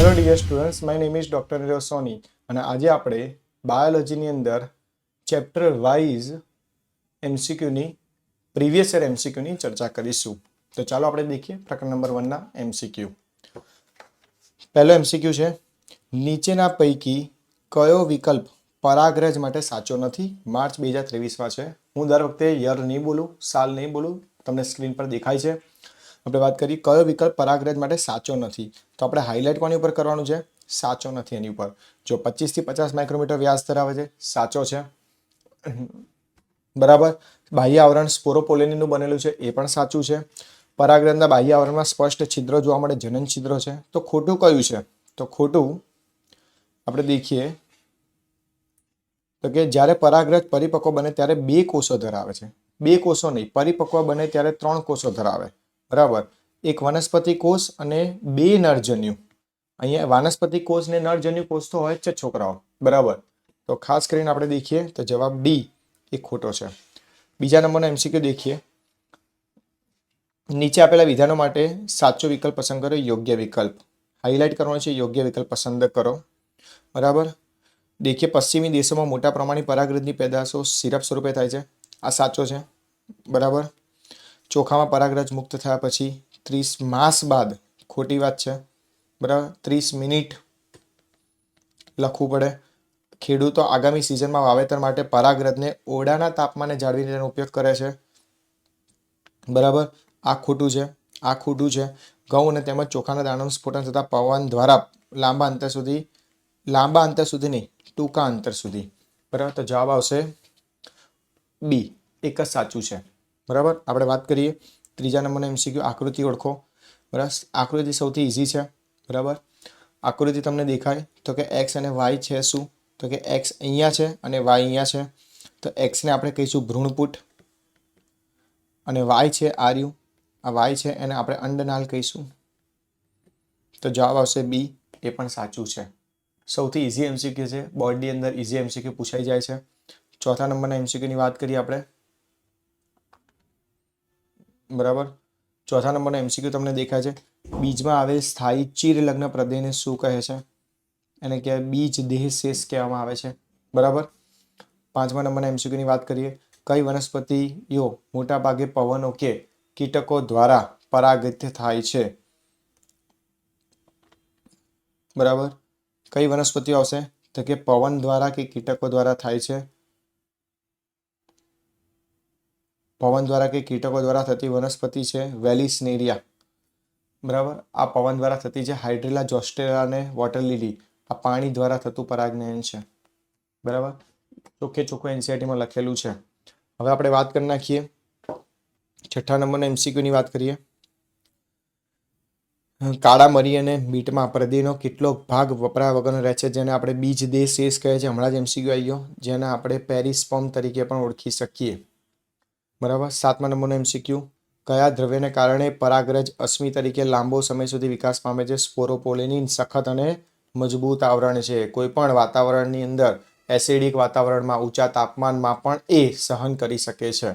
Hello dear students, my name is doctor Nirav Soni અને આજે આપણે બાયોલોજીની અંદર ચેપ્ટર વાઇઝ એમસીક્યુની પ્રીવિયસ યર એમસીક્યુની ચર્ચા કરીશું. તો ચાલો આપણે દેખીએ પ્રકરણ નંબર 1 ના એમસીક્યુ. પહેલો એમસીક્યુ છે, નીચેના પૈકી કયો વિકલ્પ પરાગરજ માટે સાચો નથી? માર્ચ 2023માં છે. હું દર વખતે યર નહીં બોલું, સાલ નહીં બોલું, તમને સ્ક્રીન પર દેખાય છે. આપણે વાત કરીએ કયો વિકલ્પ પરાગરજ માટે સાચો નથી, તો આપણે હાઇલાઇટ કોની ઉપર કરવાનું છે? સાચો નથી એની ઉપર. જો 25 થી 50 માઇક્રોમીટર વ્યાસ ધરાવે છે, સાચો છે. બરાબર. બાહ્ય આવરણ સ્પોરોપોલેનીનું બનેલું છે, એ પણ સાચું છે. પરાગરજના બાહ્ય આવરણમાં સ્પષ્ટ છિદ્રો જોવા મળે, જનન છિદ્રો છે. તો ખોટું કયું છે? તો ખોટું આપણે દેખીએ તો કે જ્યારે પરાગરજ પરિપક્વ બને ત્યારે 2 કોષો ધરાવે છે. 2 કોષો નહીં, પરિપક્વ બને ત્યારે 3 કોષો ધરાવે. બરાબર. એક વનસ્પતિ કોષ અને 2 નરજન્યુ. અહીંયા વાનસ્પતિક કોષ ને નરજન્યુ કોષ તો હોય જ છે છોકરાઓ. બરાબર. તો ખાસ કરીને આપણે દેખીએ તો જવાબ ડી એ ખોટો છે. બીજા નંબરનો એમસીક્યુ દેખીએ. નીચે આપેલા વિધાનો માટે સાચો વિકલ્પ પસંદ કરો. યોગ્ય વિકલ્પ હાઇલાઇટ કરવાનો છે. યોગ્ય વિકલ્પ પસંદ કરો. બરાબર. દેખીએ પશ્ચિમી દેશોમાં મોટા પ્રમાણની પરાગરજની પેદાશો સિરપ સ્વરૂપે થાય છે. આ સાચો છે. બરાબર. ચોખામાં પરાગરજ મુક્ત થયા પછી 30 માસ બાદ, ખોટી વાત છે. બરાબર. 30 મિનિટ લખવું પડે. ખેડૂતો આગામી સિઝનમાં વાવેતર માટે પરાગરજને ઓરડાના તાપમાને જાળવીને તેનો ઉપયોગ કરે છે. બરાબર. આ ખોટું છે. આ ખોટું છે. ઘઉં અને તેમજ ચોખાના દાણાનું સ્ફોટન થતા પવન દ્વારા લાંબા અંતર સુધી નહીં, ટૂંકા અંતર સુધી. બરાબર. તો જવાબ આવશે બી. એક જ સાચું છે. બરાબર. આપણે વાત કરીએ ત્રીજા નંબરનો એમસીક્યુ. આકૃતિ ઓળખો. બરાબર. આકૃતિ સૌથી ઇઝી છે. બરાબર. આકૃતિ તમને દેખાય તો કે એક્સ અને વાય છે શું? તો કે એક્સ અહીંયા છે અને વાય અહીંયા છે. તો એક્સને આપણે કહીશું ભ્રૂણપુટ અને વાય છે આર્યુ. આ વાય છે એને આપણે અંડનાળ કહીશું. તો જવાબ આવશે બી. એ પણ સાચું છે. સૌથી ઇઝી એમસીક્યુ છે. બોર્ડની અંદર ઇઝી એમસીક્યુ પૂછાઈ જાય છે. ચોથા નંબરના એમસીક્યુની વાત કરીએ આપણે. બરાબર. ચોથા નંબરનો એમસીક્યુ તમને દેખાય છે. બીજમાં આવેલ સ્થાયી ચિરલગ્ન પ્રદેહને શું કહે છે? એને કહેવાય બીજ દેહ શેષ કહેવામાં આવે છે. બરાબર. પાંચમા નંબરના એમસીક્યુની વાત કરીએ. કઈ વનસ્પતિઓ મોટા ભાગે પવનો કે કીટકો દ્વારા પરાગિત થાય છે? બરાબર. કઈ વનસ્પતિઓ આવશે? તો કે પવન દ્વારા કે કીટકો દ્વારા થાય છે. પવન દ્વારા કે કીટકો દ્વારા થતી વનસ્પતિ છે વેલિસનેરિયા. બરાબર. આ પવન દ્વારા થતી છે. હાઇડ્રેલા, જોસ્ટેરા અને વોટર લીલી આ પાણી દ્વારા થતું પરાગનયન છે. બરાબર. ચોખ્ખે ચોખ્ખું એનસીઈઆરટીમાં લખેલું છે. હવે આપણે વાત કરી નાખીએ છઠ્ઠા નંબરના એમસીક્યુની વાત કરીએ. કાળા મરી અને મીટમાં પ્રદેહનો કેટલો ભાગ વપરાયા વગરનો રહે છે, જેને આપણે બીજ દેહ શેષ કહે છે. હમણાં જ એમસીક્યુ આવી ગયો, જેને આપણે પેરિસ્પર્મ તરીકે પણ ઓળખી શકીએ. બરાબર. સાતમા નંબરનો એમસીક્યુ. કયા દ્રવ્યને કારણે પરાગરજ અશ્મિ તરીકે લાંબો સમય સુધી વિકાસ પામે છે? સ્પોરોપોલેનિન સખત અને મજબૂત આવરણ છે. કોઈપણ વાતાવરણની અંદર એસિડિક વાતાવરણમાં ઊંચા તાપમાનમાં પણ એ સહન કરી શકે છે.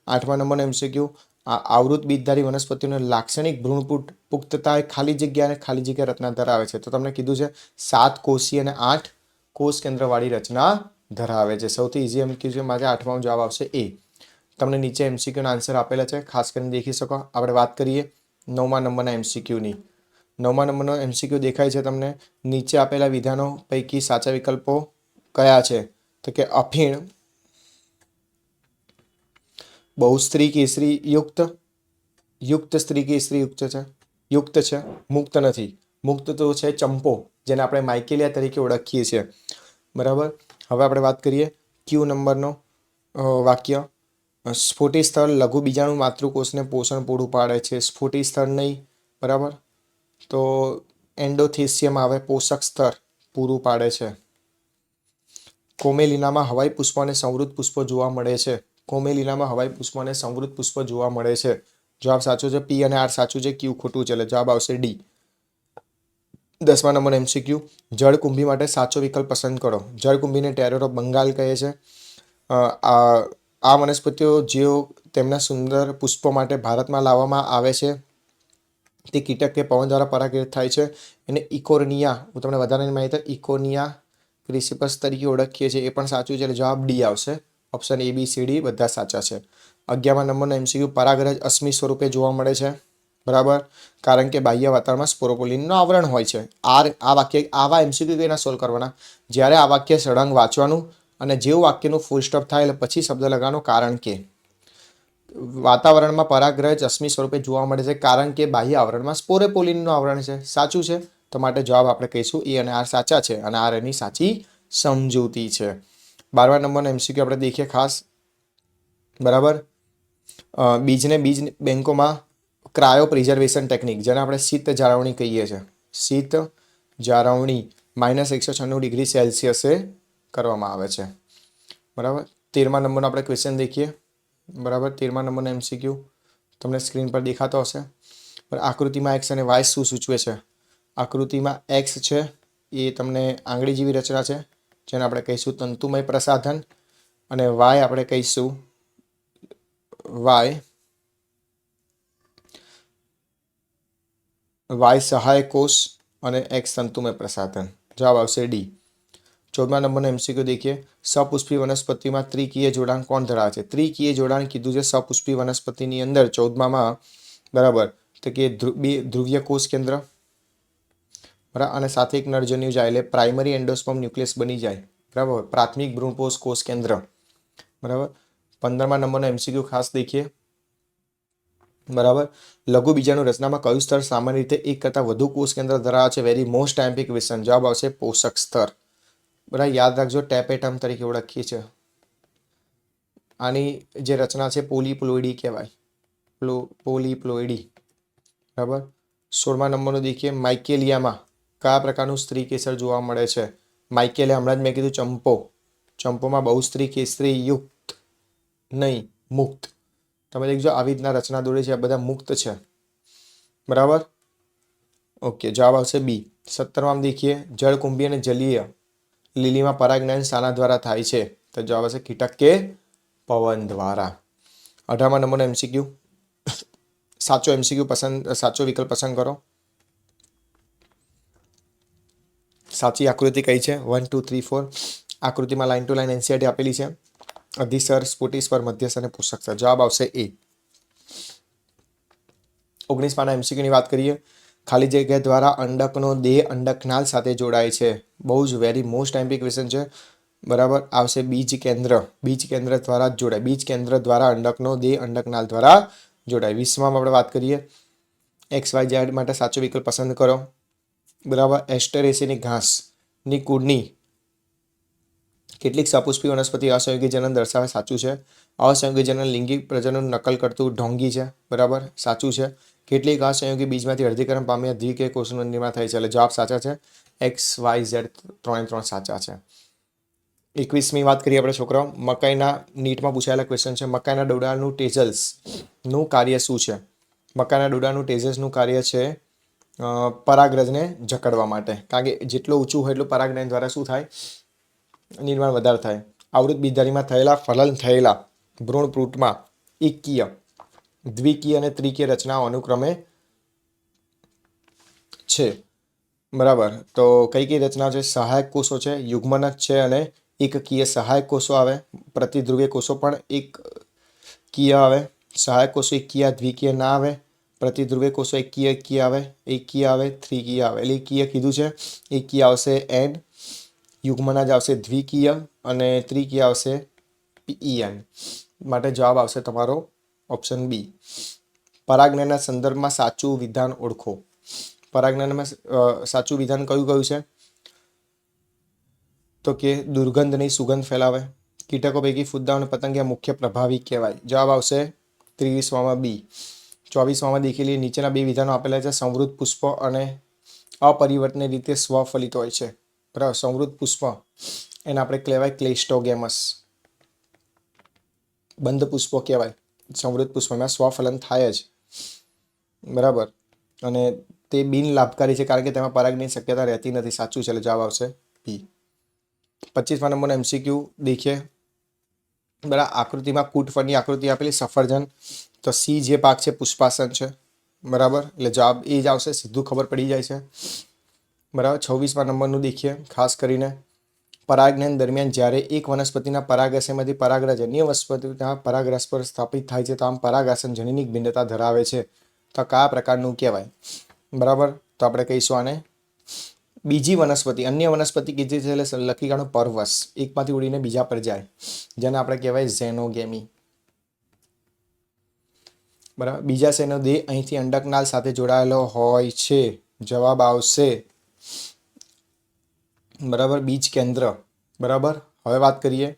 આઠમા નંબરનો એમસીક્યુ. આ આવૃત બીજધારી વનસ્પતિઓને લાક્ષણિક ભ્રૂણપુટ પુખ્તતા ખાલી જગ્યા અને ખાલી જગ્યા રચના ધરાવે છે. તો તમને કીધું છે 7 કોષીય અને 8 કોષ કેન્દ્રવાળી રચના ધરાવે છે. સૌથી ઇઝી એમસીક્યુ છે. માટે આઠમાનો જવાબ આવશે એ. તમને નીચે એમસીક્યુના આન્સર આપેલા છે, ખાસ કરીને દેખી શકો. આપણે વાત કરીએ નવમા નંબરના એમસીક્યુની. નવમા નંબરનો એમસીક્યુ દેખાય છે તમને. નીચે આપેલા વિધાનો પૈકી સાચા વિકલ્પો કયા છે? તો કે અફીણ બહુસ્ત્રી કેસરી યુક્ત સ્ત્રી કેસરી યુક્ત છે. મુક્ત નથી. મુક્ત તો છે ચંપો, જેને આપણે માઇકેલિયા તરીકે ઓળખીએ છીએ. બરાબર. હવે આપણે વાત કરીએ ક્યુ નંબરનો વાક્ય. સ્ફોટી સ્થળ લઘુ બીજાણુ માતૃકોષને પોષણ પૂરું પાડે છે. સ્ફોટી સ્થળ નહીં. બરાબર. તો એન્ડોથેસિયમ આવે, પોષક સ્તર પૂરું પાડે છે. કોમેલિનામાં હવાઈ પુષ્પો અને સમૃદ્ધ પુષ્પો જોવા મળે છે. કોમેલિનામાં હવાઈ પુષ્પો અને સમૃદ્ધ પુષ્પો જોવા મળે છે. જવાબ સાચો છે. પી અને આર સાચું છે, ક્યુ ખોટું છે. એટલે જવાબ આવશે ડી. દસમા નંબરનો એમસીક્યુ. જળકુંભી માટે સાચો વિકલ્પ પસંદ કરો. જળકુંભીને ટેરર ઓફ બંગાળ કહે છે. આ વનસ્પતિઓ જેઓ તેમના સુંદર પુષ્પો માટે ભારતમાં લાવવામાં આવે છે. તે કીટક કે પવન દ્વારા પરાગૃત થાય છે. એને ઇકોર્નિયા, હું તમને વધારાની માહિતી ઇકોર્નિયા ક્રિસ્પસ તરીકે ઓળખીએ છીએ. એ પણ સાચું છે એટલે જવાબ ડી આવશે. Option A B C D બધા સાચા છે. 11મા નંબરનો MCQ પરાગરજ અશ્મિ સ્વરૂપે જોવા મળે છે. બરાબર, કારણ કે બાહ્ય વાતાવરણમાં સ્પોરોપોલિનનું આવરણ હોય છે. આ વાક્ય આવા MCQ કેના સોલ્વ કરવાના? જ્યારે આ વાક્ય સળંગ વાંચવાનું અને જેવું વાક્યનું ફૂલ સ્ટોપ થાય એટલે પછી શબ્દ લગાવવાનો કારણ કે. વાતાવરણમાં પરાગરજ અશ્મિ સ્વરૂપે જોવા મળે છે કારણ કે બાહ્ય આવરણમાં સ્પોરોપોલિનનું આવરણ છે. સાચું છે, તો માટે જવાબ આપણે કહીશું એ અને આર સાચા છે અને આર એની સાચી સમજૂતી છે. 12મા નંબરનો MCQ આપણે દેખીએ ખાસ. બરાબર, બીજ બેંકોમાં ક્રાયો પ્રિઝર્વેશન ટેકનિક, જેને આપણે શીત જાળવણી કહીએ છીએ, શીત જાળવણી -196 ડિગ્રી સેલ્સિયસે કરવામાં આવે છે. બરાબર, 13મા નંબરનો આપણે ક્વેશ્ચન દેખીએ. બરાબર, 13મા નંબરનો MCQ તમને સ્ક્રીન પર દેખાતો હશે. આકૃતિમાં એક્સ અને વાય શું સૂચવે છે? આકૃતિમાં એક્સ છે એ તમને આંગળી જેવી રચના છે, જેને આપણે કહીશું તંતુમય પ્રસાધન, અને વાય આપણે કહીશું વાય સહાયક કોષ અને એક્સ તંતુમય પ્રસાધન. જવાબ આવશે ડી. 14મા નંબરનો MCQ દેખીએ. સપુષ્પી વનસ્પતિમાં ત્રિકીય જોડાણ કોણ ધરાવે છે? ત્રિકીય જોડાણ કીધું છે સપુષ્પી વનસ્પતિની અંદર 14મામાં. બરાબર, તો કે ધ્રુવીય કોષ કેન્દ્ર, બરાબર, અને સાથે એક નરજન્યુ જાય એટલે પ્રાઇમરી એન્ડોસ્પર્મ ન્યુક્લિયસ બની જાય. બરાબર, પ્રાથમિક ભ્રૂણપોષ કોષ કેન્દ્ર. બરાબર, 15મા નંબરનો MCQ ખાસ દેખીએ. બરાબર, લઘુ બીજાણુ રચનામાં કયું સ્તર સામાન્ય રીતે એક કરતાં વધુ કોષ કેન્દ્ર ધરાવે છે? વેરી મોસ્ટ આઈમ્પિક ક્વેશ્ચન. જવાબ આવશે પોષક સ્તર. બરાબર, યાદ રાખજો ટેપેટમ તરીકે ઓળખીએ છીએ. આની જે રચના છે પોલીપ્લોઇડી કહેવાય, પોલીપ્લોઇડી. બરાબર, 16મા નંબરનો દેખીએ. માઇકેલિયામાં કયા પ્રકારનું સ્ત્રી કેસર જોવા મળે છે? માઇકેલિયા હમણાં જ મેં કીધું ચંપોમાં બહુસ્ત્રી કેસરી યુક્ત નહીં, મુક્ત. તમે દેખજો આવી રીતના રચના દોરી છે, આ બધા મુક્ત છે. બરાબર, ઓકે, જવાબ આવશે બી. 17માં દેખીએ. જળકુંભી અને જલીય લીલીમાં પરાગનયન શાના દ્વારા થાય છે? તો જવાબ આવશે કીટક કે પવન દ્વારા. 18મા નંબરનો MCQ. સાચો વિકલ્પ પસંદ કરો. સાચી આકૃતિ કઈ છે? 1 2 3 4. આકૃતિમાં લાઈન ટુ લાઈન NCERT આપેલી છે. અધિસર, સ્ફુટિસ્પર, મધ્યસ્થ અને પુષક સ્તર. જવાબ આવશે એ. 19માના MCQ ની વાત કરીએ. ખાલી જગ્યા દ્વારા અંડકનો દેહ અંડકનાળ સાથે જોડાય છે. બહુ જ વેરી મોસ્ટ આઈમ્પિક ક્વેશ્ચન છે. બરાબર, આવશે બીજ કેન્દ્ર. બીજ કેન્દ્ર દ્વારા જ જોડાય. બીજ કેન્દ્ર દ્વારા અંડકનો દેહ અંડકનાળ દ્વારા જોડાય. 20માં આપણે વાત કરીએ. XYZ માટે સાચો વિકલ્પ પસંદ કરો. બરાબર, એસ્ટરેસીની ઘાસની કુળની કેટલીક સપુષ્પી વનસ્પતિ અસંયોગી જનન દર્શાવે. સાચું છે. અસંયોગી જનન લિંગિક પ્રજનનનું નકલ કરતું ઢોંગી છે. બરાબર, સાચું છે. કેટલીક અસંયોગી બીજમાંથી અર્ધીકરણ પામ્યા દ્વિકીય કોષનું નિર્માણ થાય છે. એટલે જવાબ સાચા છે. XYZ 3 સાચા છે. 21મી વાત કરીએ આપણે છોકરાઓ. મકાઈના નીટમાં પૂછાયેલા ક્વેશ્ચન છે. મકાઈના ડોડાનું ટેઝલ્સનું કાર્ય શું છે? મકાઈના ડોડાનું ટેઝલ્સનું કાર્ય છે પરાગરજને જકડવા માટે. કારણ કે જેટલું ઊંચું હોય એટલું પરાગનયન દ્વારા શું થાય? નિર્માણ વધારે થાય. આવૃત બીજધારીમાં થયેલા ફલન થયેલા ભ્રૂણપૂટમાં એકકીય, દ્વિકીય અને ત્રિકીય રચનાઓ અનુક્રમે છે. બરાબર, તો કઈ રચના છે? સહાયક કોષો છે, યુગ્મનક છે અને એકકીય સહાયક કોષો આવે. પ્રતિધ્રુવીય કોષો પણ એકકીય આવે. સહાયક કોષો એકકીય દ્વિકીય ના આવે. પ્રતિધ્રુવીય કોષો એકકીય આવે, એકકીય આવે, ત્રિકીય આવે. એટલે એકકીય કીધું છે. એકકીય આવશે એન, યુગ્મના જ આવશે દ્વિકીય અને ત્રિકીય આવશે EN. માટે જવાબ આવશે તમારો ઓપ્શન બી. પરાગનયનના સંદર્ભમાં સાચું વિધાન ઓળખો. પરાગનયનમાં સાચું વિધાન કયું છે? તો કે દુર્ગંધની સુગંધ ફેલાવે. કીટકો પૈકી ફૂદા અને પતંગિયા મુખ્ય પ્રભાવી કહેવાય. જવાબ આવશે 23માં બી. 24માં દેખેલી નીચેના બે વિધાનો આપેલા છે. સંવૃત પુષ્પ અને અપરિવર્તનીય રીતે સ્વફલિત હોય છે. બરાબર, સંવૃત પુષ્પ એને આપણે કહેવાય ક્લેસ્ટોગેમસ. બંધ પુષ્પો કહેવાય. સંવૃત પુષ્પમાં સ્વફલન થાય જ. બરાબર, અને તે બિન લાભકારી છે કારણ કે તેમાં પરાગની શક્યતા રહેતી નથી. સાચું છે, એટલે જવાબ આવશે બી. 25મા નંબરનો MCQ દેખીએ. બરાબર, આકૃતિમાં કૂટ ફળની આકૃતિ આપેલી. સફરજન, તો સી જે પાક છે પુષ્પાસન છે. બરાબર, એટલે જવાબ એ જ આવશે, સીધું ખબર પડી જાય છે. બરાબર, 26મા નંબરનું દેખીએ ખાસ કરીને. પરાગનયન દરમિયાન જ્યારે એક વનસ્પતિના પરાગાશયમાંથી પરાગરજ અન્ય વનસ્પતિના પરાગરજ પર સ્થાપિત થાય છે તો આમ પરાગાશન જનીનિક ભિન્નતા ધરાવે છે તો કયા પ્રકારનું કહેવાય? બરાબર, તો આપણે કહીશું આને બીજી વનસ્પતિ, અન્ય વનસ્પતિ કે જે છે એટલે લખી કાઢો પરવશ, એકમાંથી ઉડીને બીજા પર જાય, જેને આપણે કહેવાય ઝેનોગેમી. બરાબર, બીજા શેનો દેહ અહીંથી અંડકનાળ સાથે જોડાયેલો હોય છે. જવાબ આવશે બરાબર બીજ કેન્દ્ર. બરાબર, હવે વાત કરીએ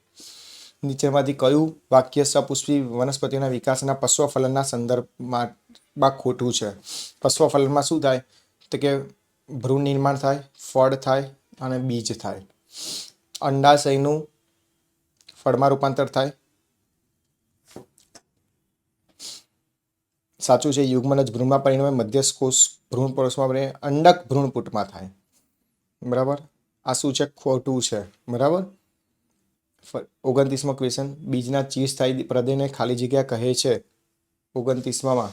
નીચેમાંથી કયું વાક્ય સપુષ્પી વનસ્પતિઓના વિકાસના પશ્વફલનના સંદર્ભમાં ખોટું છે? પશ્વફલનમાં શું થાય તો કે ભ્રૂણ નિર્માણ થાય, ફળ થાય અને બીજ થાય. અંડાશયનું ફળમાં રૂપાંતર થાય. સાચું છે. યુગ્મનજ ભ્રૂણમાં પરિણમે, મધ્યસ્થ કોષ ભ્રૂણ પરસમાં પરિણમે, અંડક ભ્રૂણપુટમાં થાય. બરાબર, આ શું છે? ખોટું છે. બરાબર, 29મો ક્વેશ્ચન, બીજના ચિરસ્થાયી પ્રદેહને ખાલી જગ્યા કહે છે. 29માં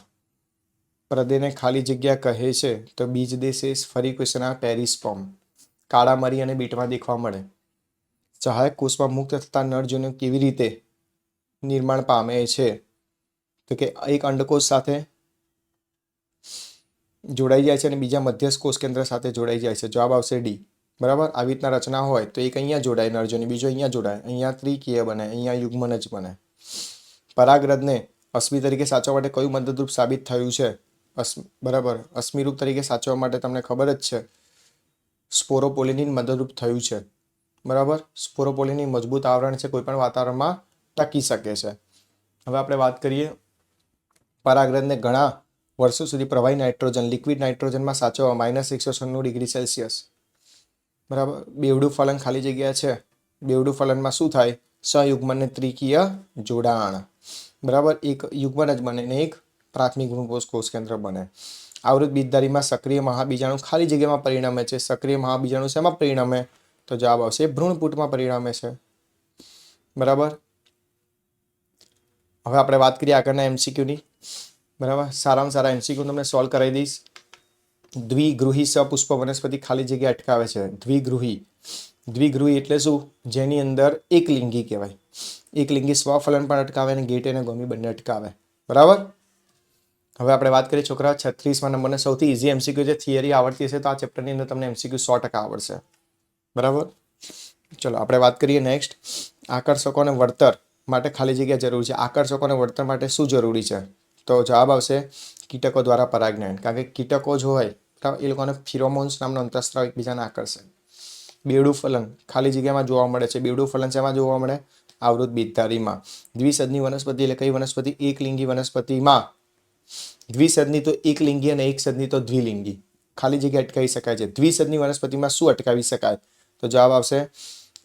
પ્રદેહને ખાલી જગ્યા કહે છે તો બીજ દેશે ફરી ક્વેશ્ચન આ પેરિસ્પોર્મ, કાળા મરી અને બીટમાં દેખવા મળે. સહાયક કોષમાં મુક્ત થતા નરજન્યુ કેવી રીતે નિર્માણ પામે છે? તો કે એક અંડકોષ સાથે જોડાઈ જાય છે અને બીજા મધ્યસ્થ કોષ કેન્દ્ર સાથે જોડાઈ જાય છે. જવાબ આવશે ડી. બરાબર, આવી રીતના રચના હોય તો એક અહીંયા જોડાય નરજન્યુ, બીજો અહીંયા જોડાય, અહીંયા ત્રિકીય બને, અહીંયા યુગ્મનજ બને. પરાગરજને અશ્મિ તરીકે સાચવવા માટે કયું મદદરૂપ સાબિત થયું છે? બરાબર, અશ્મિરૂપ તરીકે સાચવવા માટે તમને ખબર જ છે સ્પોરોપોલિનિન મદદરૂપ થયું છે. બરાબર, સ્પોરોપોલિનિન મજબૂત આવરણ છે, કોઈપણ વાતાવરણમાં ટકી શકે છે. હવે આપણે વાત કરીએ પરાગરજને ઘણા વર્ષો સુધી પ્રવાહી નાઇટ્રોજન, લિક્વિડ નાઇટ્રોજનમાં સાચવવા -196°C. બરાબર, બેવડું ફલન ખાલી જગ્યા છે. બેવડું ફલનમાં શું થાય? સહયુગ્મને ત્રિકીય જોડાણ. બરાબર, એક યુગ્મન જ બને ને એક પ્રાથમિક ભ્રૂણપોષ કોષ કેન્દ્ર બને. આવૃત બીજધારીમાં સક્રિય મહાબીજાણુ ખાલી જગ્યામાં પરિણમે છે. સક્રિય મહાબીજાણુ શેમાં પરિણમે? તો જવાબ આવશે ભ્રૂણપુટમાં પરિણમે છે. બરાબર, હવે આપણે વાત કરીએ આગળના એમસીક્યુની. બરાબર, સારામાં સારા એમસીક્યુ તમને સોલ્વ કરાવી દઈશ. દ્વિગૃહી સપુષ્પ વનસ્પતિ ખાલી જગ્યા અટકાવે છે. દ્વિગૃહી એટલે શું? જેની અંદર એકલિંગી કહેવાય. એકલિંગી સ્વફલન પણ અટકાવે અને ગેટ અને ગોમી બંને અટકાવે. બરાબર, હવે આપણે વાત કરીએ છોકરા 36મા નંબરને સૌથી ઇઝી એમસીક્યુ છે. થિયરી આવડતી હશે તો આ ચેપ્ટરની અંદર તમને એમસીક્યુ 100% આવડશે. બરાબર, ચલો આપણે વાત કરીએ નેક્સ્ટ. આકર્ષકો અને વળતર માટે ખાલી જગ્યા જરૂરી છે. આકર્ષકો અને વળતર માટે શું જરૂરી છે? તો જવાબ આવશે કીટકો દ્વારા પરાગનયન. કારણ કે કીટકો જો હોય એ લોકોને ફિરોમોન્સ નામનો અંતઃસ્ત્રાવ એકબીજાને આકર્ષે. બેવડું ફલન ખાલી જગ્યામાં જોવા મળે છે. બેવડું ફલન શેમાં જોવા મળે? આવૃત બીજધારીમાં. દ્વિસદની વનસ્પતિ એટલે કઈ વનસ્પતિ? એકલિંગી વનસ્પતિમાં. દ્વિસદની તો એકલિંગી અને એકસદની તો દ્વિલિંગી. ખાલી જગ્યા અટકાવી શકાય છે. દ્વિસદની વનસ્પતિમાં શું અટકાવી શકાય? તો જવાબ આવશે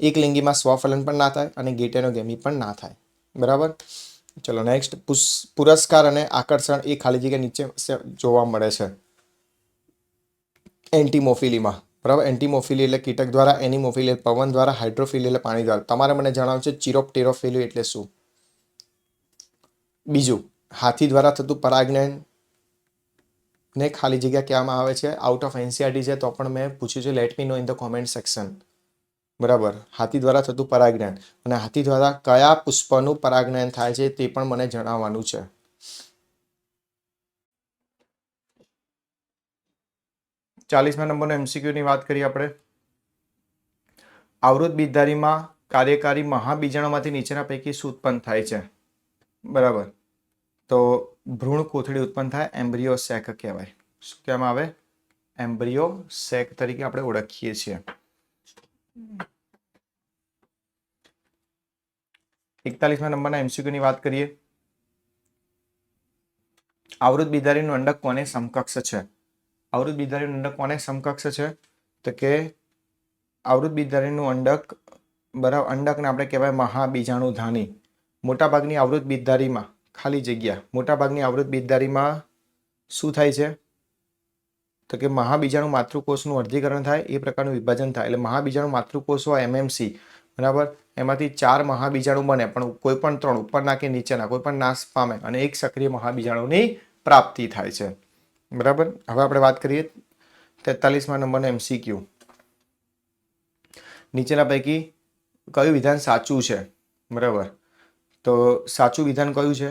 એકલિંગીમાં સ્વફલન પણ ના થાય અને ગેટેનોગેમી પણ ના થાય. બરાબર, ચલો નેક્સ્ટ. પુરસ્કાર અને આકર્ષણ એ ખાલી જગ્યા નીચે જોવા મળે છે. એન્ટીમોફિલીમાં. બરાબર, એન્ટીમોફિલી એટલે કીટક દ્વારા, એનિમોફિલી એટલે પવન દ્વારા, હાઇડ્રોફિલી એટલે પાણી દ્વારા. તમારે મને જણાવવું છે ચિરોપ્ટેરોફિલી એટલે શું? બીજું, હાથી દ્વારા થતું પરાગનયન ને ખાલી જગ્યા કહેવામાં આવે છે. આઉટ ઓફ એનસીઆરટી છે તો પણ મેં પૂછ્યું છે. Let me know in the comment section. બરાબર, હાથી દ્વારા થતું પરાગનયન અને હાથી દ્વારા કયા પુષ્પનું પરાગનયન થાય છે તે પણ મને જણાવવાનું છે. 40મા નંબરનો એમસીક્યુની વાત કરીએ આપણે. આવૃત બીજધારીમાં કાર્યકારી મહાબીજાણુમાંથી નીચેના પૈકી શું ઉત્પન્ન થાય છે? બરાબર, તો ભ્રૂણ કોથળી ઉત્પન્ન થાય. એમ્બ્રિયો સેક કહેવાય. શું કહેવામાં આવે? એમ્બ્રિયો સેક તરીકે આપણે ઓળખીએ છીએ. 41મા નંબરના એમસીક્યુની વાત કરીએ. આવૃત બીજધારીનું અંડક કોને સમકક્ષ છે? આવૃત બીજધારીનું અંડક કોને સમકક્ષ છે? તો કે આવૃત બીજધારીનું અંડક, બરાબર, અંડકને આપણે કહેવાય મહાબીજાણુધાની. મોટાભાગની આવૃત બીજધારીમાં ખાલી જગ્યા, મોટાભાગની આવૃત બીજધારીમાં શું થાય છે? તો કે મહાબીજાણુ માતૃકોષનું અર્ધીકરણ થાય, એ પ્રકારનું વિભાજન થાય. એટલે મહાબીજાણુ માતૃકોષ હોય એમએમસી, બરાબર, એમાંથી 4 મહાબીજાણુ બને પણ કોઈ પણ 3 ઉપરના કે નીચેના કોઈ પણ નાશ પામે અને એક સક્રિય મહાબીજાણુની પ્રાપ્તિ થાય છે. બરાબર. હવે આપણે વાત કરીએ 43મા નંબરનો MCQ. નીચેના પૈકી કયું વિધાન સાચું છે? બરાબર. તો સાચું વિધાન કયું છે?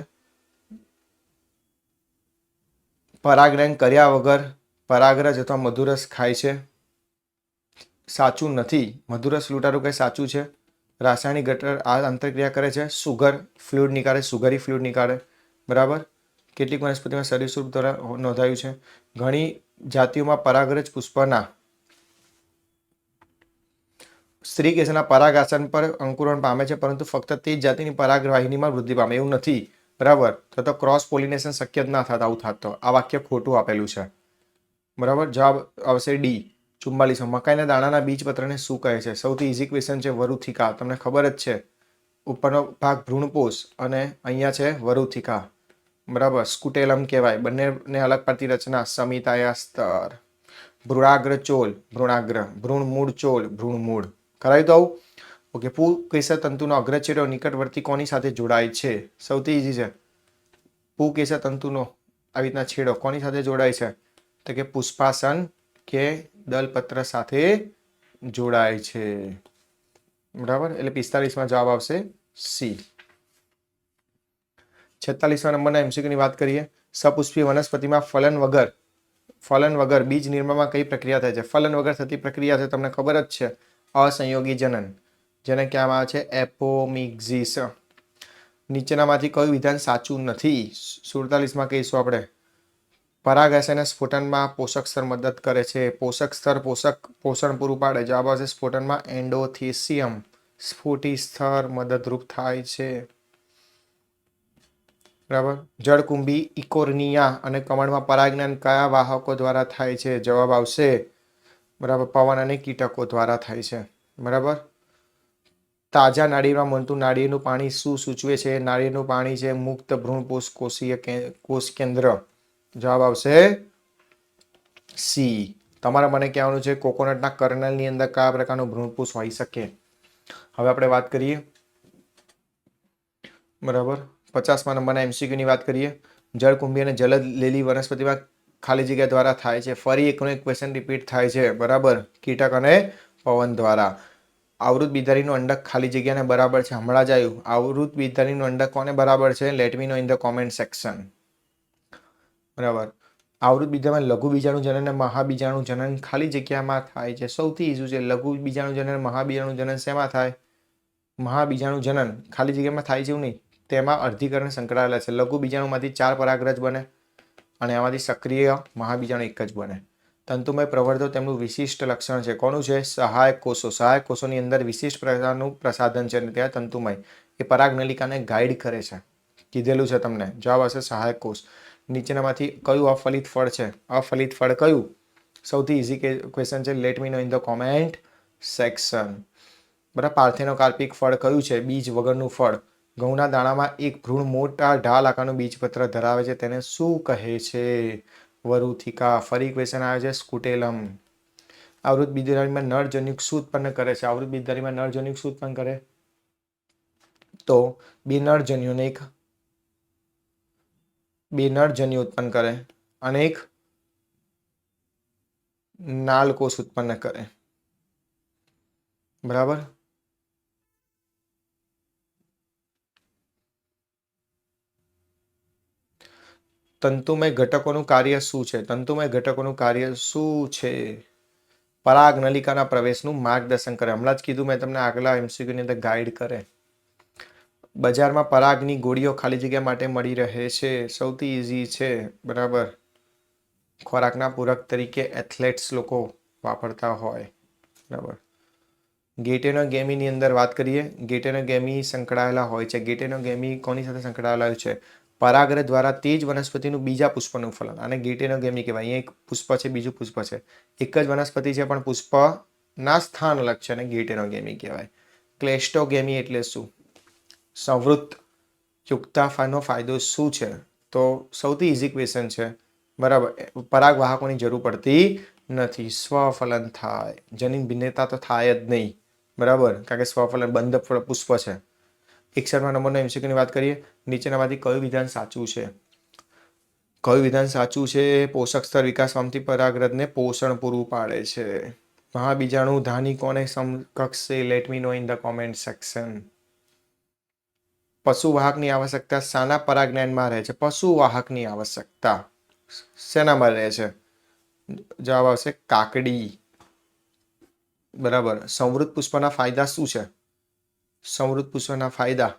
પરાગરંગ કર્યા વગર પરાગરજ અથવા મધુરસ ખાય છે. સાચું નથી. મધુરસ લૂંટારું કઈ સાચું છે? રાસાયણિક ગટર આ આંતરક્રિયા કરે છે. સુગર ફ્લુઇડ નીકાળે, સુગરી ફ્લુઇડ નીકાળે. બરાબર. કેટલીક વનસ્પતિમાં સરીસૃપ દ્વારા નોંધાયું છે. ઘણી જાતિઓમાં પરાગરજ પુષ્પના સ્ત્રી કેસના પરાગાસન પર અંકુરણ પામે છે, પરંતુ ફક્ત તે જ જાતિની પરાગવાહિનીમાં વૃદ્ધિ પામે એવું નથી. બરાબર. તો ક્રોસ પોલિનેશન શક્ય જ ના થાત આવું થાત તો. આ વાક્ય ખોટું આપેલું છે. બરાબર. જવાબ આવશે ડી. 44. મકાઈના દાણાના બીજપત્રને શું કહે છે? સૌથી ઇઝી ક્વેશ્ચન છે. વરુથિકા. તમને ખબર જ છે. ઉપરનો ભાગ ભ્રૂણપોષ અને અહીંયા છે વરુથિકા. બરાબર. સ્કુટેલમ કહેવાય. બંનેને અલગ પડતી રચના સમિતાયા સ્તર. ભ્રૂણાગ્ર ચોલ, ભ્રૂણાગ્ર. ભ્રૂણમૂળ ચોલ, ભ્રૂણમૂળ. કરાયું તો આવું? ઓકે. પુકેસર તંતુનો અગ્રછેડો નિકટવર્તી કોની સાથે જોડાય છે? સૌથી ઇઝી છે. પુકેસર તંતુનો આવી રીતના છેડો કોની સાથે જોડાય છે? તો કે પુષ્પાસન કે દલપત્ર સાથે જોડાય છે. બરાબર. એટલે 45માં જવાબ આવશે સી. 46મા નંબરના MCQ ની વાત કરીએ. સપુષ્પી વનસ્પતિમાં ફલન વગર બીજ નિર્માણમાં કઈ પ્રક્રિયા થાય છે? ફલન વગર થતી પ્રક્રિયા છે તમને ખબર જ છે. અસંયોગી જનન, જેને કહેવામાં આવે છે એપોમિક્સિસ. નીચેનામાંથી કયું વિધાન સાચું નથી? 47માં કહીશું આપણે. પરાગાશયના સ્ફોટનમાં પોષક સ્તર મદદ કરે છે. પોષક સ્તર પોષણ પૂરું પાડે. જવાબ આવશે સ્ફોટનમાં એન્ડોથેસિયમ. સ્ફુટી સ્તર મદદરૂપ થાય છે. બરાબર. જળકુંભી, ઇકોર્નિયા અને કમળમાં પરાગજનન કયા વાહકો દ્વારા થાય છે? જવાબ આવશે બરાબર પવન અને કીટકો દ્વારા થાય છે. બરાબર. તાજા નાળિયેરમાં મળતું નાળિયેરનું પાણી શું સૂચવે છે? નાળિયેરનું પાણી છે મુક્ત ભ્રૂણપોષ કોષ કેન્દ્ર. જવાબ આવશે સી. તમારે મને કહેવાનું છે કોકોનટના કર્નલની અંદર કયા પ્રકારનું ભ્રૂણપોષ હોઈ શકે? હવે આપણે વાત કરીએ. બરાબર. 50મા નંબરના MCQ ની વાત કરીએ. જળકુંભી અને જલદ લીલી વનસ્પતિમાં ખાલી જગ્યા દ્વારા થાય છે. ફરી એકનો એક ક્વેશ્ચન રિપીટ થાય છે. બરાબર. કીટક અને પવન દ્વારા. આવૃત બીજારીનું અંડક ખાલી જગ્યાને બરાબર છે. હમણાં જ આવ્યું. આવૃત બીજારીનું અંડક કોને બરાબર છે? Let me know in the comment section. બરાબર. આવૃત બીજામાં લઘુ બીજાણુ જનન અને મહાબીજાણુ જનન ખાલી જગ્યામાં થાય છે. સૌથી ઈઝી છે. લઘુ બીજાણુ જનન, મહાબીજાણુ જનન શેમાં થાય? મહાબીજાણુ જનન ખાલી જગ્યામાં થાય છે એવું નહીં. તેમાં અર્ધીકરણ સંકળાયેલા છે. લઘુ બીજાણુમાંથી 4 પરાગરજ બને અને એમાંથી સક્રિય મહાબીજાણુ એક જ બને. તંતુમય પ્રવર્ધો તેમનું વિશિષ્ટ લક્ષણ છે. કોનું છે? સહાયક કોષો. સહાયક કોષોની અંદર વિશિષ્ટ પ્રકારનું પ્રસાધન છે અને ત્યાં તંતુમય એ પરાગનલિકાને ગાઈડ કરે છે. કીધેલું છે તમને. જવાબ આવશે સહાયક કોષ. નીચેનામાંથી કયું અફલિત ફળ છે? અફલિત ફળ કયું? સૌથી ઇઝી ક્વેશ્ચન છે. Let me know in the comment section. બરાબર. પાર્થેનોકાર્પિક ફળ કયું છે? બીજ વગરનું ફળ. ઘઉંના દાણામાં એક ભ્રૂણ મોટા ઢાલ આકારનું બીજપત્ર ધરાવે છે. તેને શું કહે છે? વરુથિકા. ફરી ક્વેશ્ચન આવે છે સ્કુટેલમ. આવૃત બીજધારીમાં નરજન્યુક શું ઉત્પન્ન કરે છે? આવૃત બીજધારીમાં નરજન્યુક શું ઉત્પન્ન કરે? તો બે નરજન્યુ ઉત્પન્ન કરે અને એક નાલકોષ ઉત્પન્ન કરે. બરાબર. તંતુમય ઘટકોનું કાર્ય શું છે? તંતુમય ઘટકોનું કાર્ય શું છે? પરાગ નલિકાના પ્રવેશનું માર્ગદર્શન કરે. હમણાં જ કીધું મેં તમને આગલા MCQ ની અંદર ગાઈડ કરે. બજારમાં પરાગની ગોળીઓ ખાલી જગ્યા માટે મળી રહે છે. સૌથી ઇઝી છે. બરાબર. ખોરાકના પૂરક તરીકે એથ્લેટ્સ લોકો વાપરતા હોય. બરાબર. ગેટેનોગેમીની અંદર વાત કરીએ. ગેટેનોગેમી સંકળાયેલા હોય છે. ગેટેનોગેમી કોની સાથે સંકળાયેલા હોય છે? પરાગરજ દ્વારા તે જ વનસ્પતિનું બીજા પુષ્પનું ફલન. આને ગેટેનોગેમી કહેવાય. અહીંયા એક પુષ્પ છે, બીજું પુષ્પ છે. એક જ વનસ્પતિ છે પણ પુષ્પના સ્થાન અલગ છે અને ગેટેનોગેમી કહેવાય. ક્લેસ્ટોગેમી એટલે શું? સંવૃત્ત યુક્તાનો ફાયદો શું છે? તો સૌથી ઇઝી ક્વેશ્ચન છે. બરાબર. પરાગવાહકોની જરૂર પડતી નથી. સ્વફલન થાય. જનીન ભિન્નતા તો થાય જ નહીં. બરાબર. કારણ કે સ્વફલન બંધ પુષ્પ છે. 61મા નંબરનો MCQ ની વાત કરીએ. નીચેનામાંથી કયું વિધાન સાચું છે? કયું વિધાન સાચું છે? પોષક સ્તર વિકાસ પામતી પરાગરજને પોષણ પૂરું પાડે છે. મહાબીજાણુ ધાની કોને સમકક્ષ છે? Let me know in the comment section. પશુવાહકની આવશ્યકતા શાના પરાગજ્ઞાનમાં રહે છે? પશુવાહકની આવશ્યકતા શેનામાં રહે છે? જવાબ આવશે કાકડી. બરાબર. સંવૃત પુષ્પના ફાયદા શું છે? સંવૃત પુષ્પના ફાયદા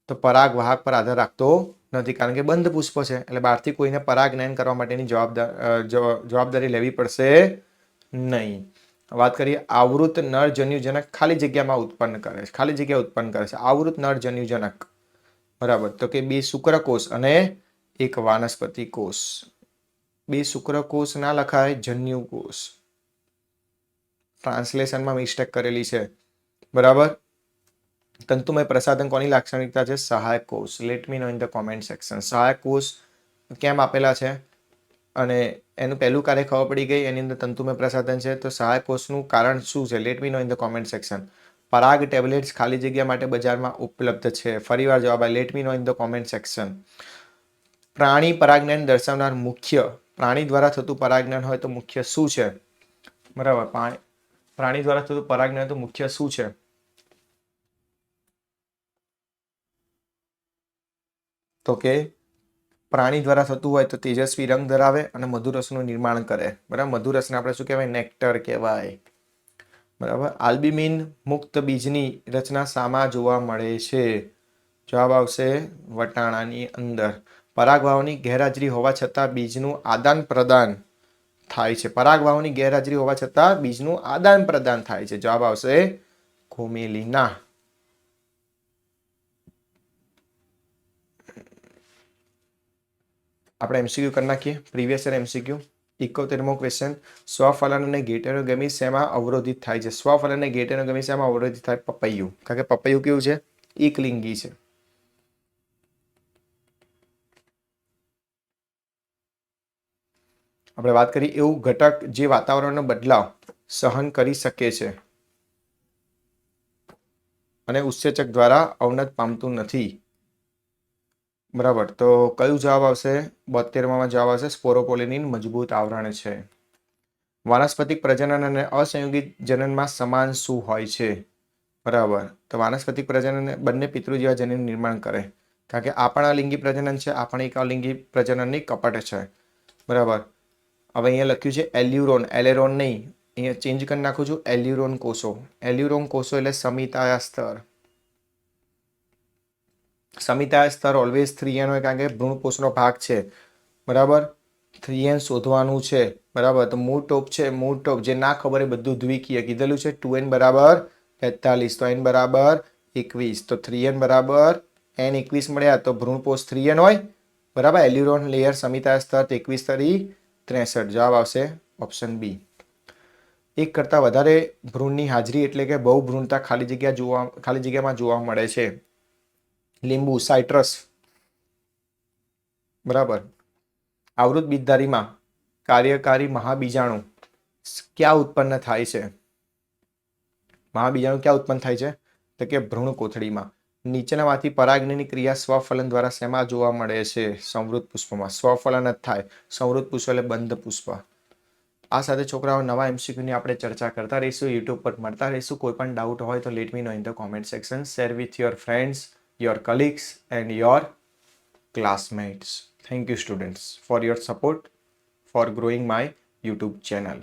તો પરાગ વાહક પર આધાર રાખતો નથી, કારણ કે બંધ પુષ્પ છે એટલે બહારથી કોઈને પરાગનયન કરવા માટેની જવાબદારી લેવી પડશે નહીં. વાત કરીએ આવૃત નરજન્યુજનક ખાલી જગ્યામાં ઉત્પન્ન કરે છે. ખાલી જગ્યા ઉત્પન્ન કરે છે આવૃત નરજન્યુજનક. બરાબર. તો કે 2 શુક્રકોષ અને 1 વાનસ્પતિ કોષ. 2 શુક્રકોષ ના લખાય, જન્યુકોષ. ટ્રાન્સલેશનમાં મિસ્ટેક કરેલી છે. બરાબર. તંતુમય પ્રસાધન કોની લાક્ષણિકતા છે? સહાયક કોષ. Late me know in the comment section. સહાયક કોષ કેમ આપેલા છે અને એનું પહેલું કાર્ય ખબર પડી ગઈ. એની અંદર તંતુમય પ્રસાધન છે, તો સહાયક કોષનું કારણ શું છે? Let me know in the comment section. Parag tablets ખાલી જગ્યા માટે બજારમાં ઉપલબ્ધ છે. ફરીવાર જવાબ આવે late me know in the comment section. પ્રાણી પરાગજ્ઞાન દર્શાવનાર મુખ્ય, પ્રાણી દ્વારા થતું પરાગજ્ઞાન હોય તો મુખ્ય શું છે? બરાબર. પ્રાણી દ્વારા થતું પરાગજ્ઞાન તો મુખ્ય શું છે? તો કે પ્રાણી દ્વારા થતું હોય તો તેજસ્વી રંગ ધરાવે અને મધુરસનું નિર્માણ કરે. બરાબર. મધુરસને આપણે શું કહેવાય? નેક્ટર કહેવાય. બરાબર. આલ્બુમિન મુક્ત બીજની રચના શામાં જોવા મળે છે? જવાબ આવશે વટાણાની અંદર. પરાગવાહની ગેરહાજરી હોવા છતાં બીજનું આદાન પ્રદાન થાય છે. પરાગવાહની ગેરહાજરી હોવા છતાં બીજનું આદાન પ્રદાન થાય છે. જવાબ આવશે કોમેલિના. આપણે એમસીક્યુ કરી નાખીએ. પ્રીવિયસ યર એમસીક્યુ 71મો ક્વેશ્ચન. સ્વફલન અને ગેટેરોગેમી શેમાં અવરોધિત થાય છે? સ્વફલન અને ગેટેરોગેમી શેમાં અવરોધિત થાય? પપૈયું. કારણ કે પપૈયું કેવું છે? એકલિંગી છે. આપણે વાત કરી એવું ઘટક જે વાતાવરણનો બદલાવ સહન કરી શકે છે અને ઉત્સેચક દ્વારા અવનત પામતું નથી. બરાબર. તો કયું જવાબ આવશે? 72માં જવાબ આવશે સ્પોરોપોલિનિન મજબૂત આવરણ છે. વાનસ્પતિક પ્રજનન અને અસંયોગિત જનનમાં સમાન શું હોય છે? બરાબર. તો વાનસ્પતિક પ્રજનન બંને પિતૃ જેવા જનીનનું નિર્માણ કરે, કારણ કે આ પણ અલિંગી પ્રજનન છે, આ પણ એક અલિંગી પ્રજનનની કપટ છે. બરાબર. હવે અહીંયા લખ્યું છે એલ્યુરોન, એલેરોન નહીં. અહીંયા ચેન્જ કરી નાખું છું, એલ્યુરોન કોષો. એલ્યુરોન કોષો એટલે સમિતાયા સ્તર. સમિતાયા સ્તર ઓલવેઝ 3n હોય, કારણ કે ભ્રૂણપોષનો ભાગ છે. બરાબર. 3n શોધવાનું છે. બરાબર. તો મૂળ ટોપ છે, મૂળ ટોપ જે ના ખબર એ બધું દ્વિકીય કીધેલું છે. 2n બરાબર 45, તો n બરાબર 21, તો 3n બરાબર n 21 મળ્યા તો ભ્રૂણપોષ 3n હોય. બરાબર. એલ્યુરોન લેયર સમિતાયા સ્તર 21 તરી 63. જવાબ આવશે ઓપ્શન બી. એક કરતાં વધારે ભ્રૂણની હાજરી એટલે કે બહુભ્રૂણતા ખાલી જગ્યામાં જોવા મળે છે. લીંબુ, સાઇટ્રસ. બરાબર. આવૃત બીજધારીમાં કાર્યકારી મહાબીજાણુ ક્યાં ઉત્પન્ન થાય છે? મહાબીજાણુ ક્યાં ઉત્પન્ન થાય છે? તો કે ભ્રૂણ કોથળીમાં. નીચેનામાંથી પરાગની ક્રિયા સ્વફલન દ્વારા શેમાં જોવા મળે છે? સંવૃત પુષ્પમાં. સ્વફલન જ થાય. સંવૃત પુષ્પ એટલે બંધ પુષ્પ. આ સાથે છોકરાઓ નવા એમસીક્યુની આપણે ચર્ચા કરતા રહીશું, યુટ્યુબ પર મળતા રહીશું. કોઈ પણ ડાઉટ હોય તો late me know in the comment section. Share with your friends, your colleagues and your classmates. Thank you students for your support for growing my YouTube channel.